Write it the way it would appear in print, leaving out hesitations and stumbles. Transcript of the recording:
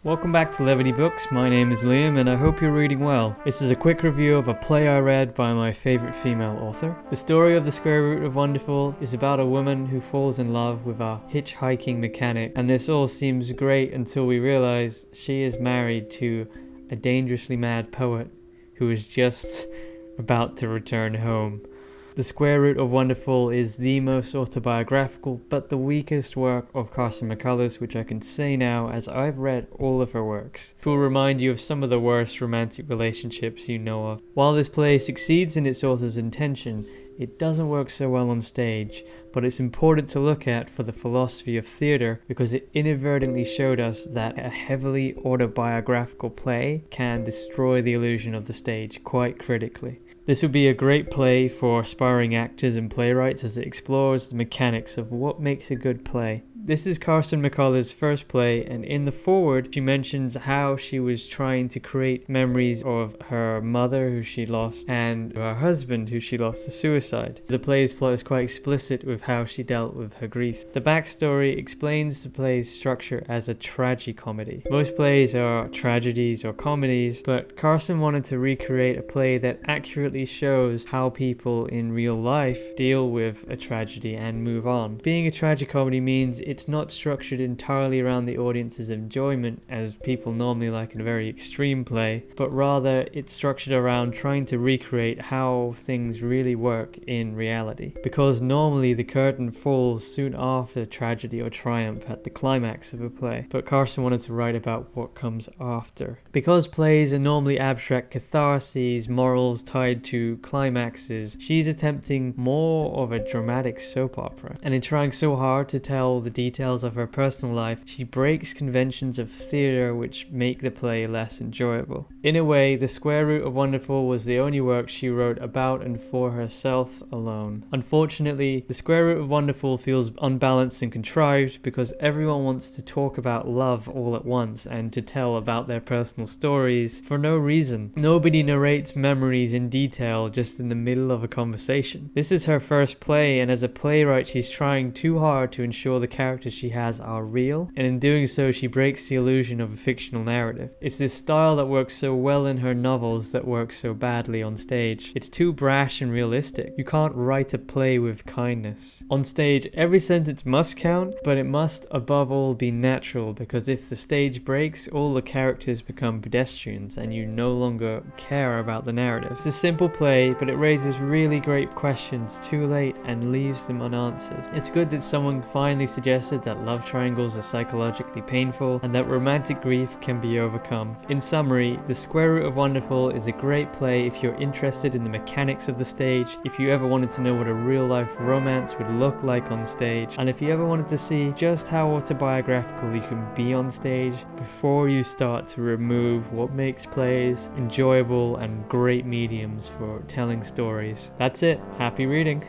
Welcome back to Levity Books. My name is Liam and I hope you're reading well. This is a quick review of a play I read by my favourite female author. The story of The Square Root of Wonderful is about a woman who falls in love with a hitchhiking mechanic, and this all seems great until we realise she is married to a dangerously mad poet who is just about to return home. The Square Root of Wonderful is the most autobiographical but the weakest work of Carson McCullers, which I can say now as I've read all of her works. It will remind you of some of the worst romantic relationships you know of. While this play succeeds in its author's intention, it doesn't work so well on stage, but it's important to look at for the philosophy of theatre because it inadvertently showed us that a heavily autobiographical play can destroy the illusion of the stage quite critically. This would be a great play for aspiring actors and playwrights as it explores the mechanics of what makes a good play. This is Carson McCullers' first play, and in the foreword she mentions how she was trying to create memories of her mother who she lost and her husband who she lost to suicide. The play's plot is quite explicit with how she dealt with her grief. The backstory explains the play's structure as a tragicomedy. Most plays are tragedies or comedies, but Carson wanted to recreate a play that accurately shows how people in real life deal with a tragedy and move on. Being a tragicomedy means it's not structured entirely around the audience's enjoyment as people normally like in a very extreme play, but rather it's structured around trying to recreate how things really work in reality. Because normally the curtain falls soon after tragedy or triumph at the climax of a play, but Carson wanted to write about what comes after. Because plays are normally abstract catharses, morals tied to climaxes, she's attempting more of a dramatic soap opera. And in trying so hard to tell the details of her personal life, she breaks conventions of theatre which make the play less enjoyable. In a way, The Square Root of Wonderful was the only work she wrote about and for herself alone. Unfortunately, The Square Root of Wonderful feels unbalanced and contrived because everyone wants to talk about love all at once and to tell about their personal stories for no reason. Nobody narrates memories in detail just in the middle of a conversation. This is her first play, and as a playwright she's trying too hard to ensure the characters she has are real, and in doing so she breaks the illusion of a fictional narrative. It's this style that works so well in her novels that works so badly on stage. It's too brash and realistic. You can't write a play with kindness. On stage, every sentence must count, but it must above all be natural, because if the stage breaks, all the characters become pedestrians and you no longer care about the narrative. It's a simple play, but it raises really great questions too late and leaves them unanswered. It's good that someone finally suggested that love triangles are psychologically painful and that romantic grief can be overcome. In summary, The Square Root of Wonderful is a great play if you're interested in the mechanics of the stage, if you ever wanted to know what a real-life romance would look like on stage, and if you ever wanted to see just how autobiographical you can be on stage before you start to remove what makes plays enjoyable and great mediums for telling stories. That's it. Happy reading.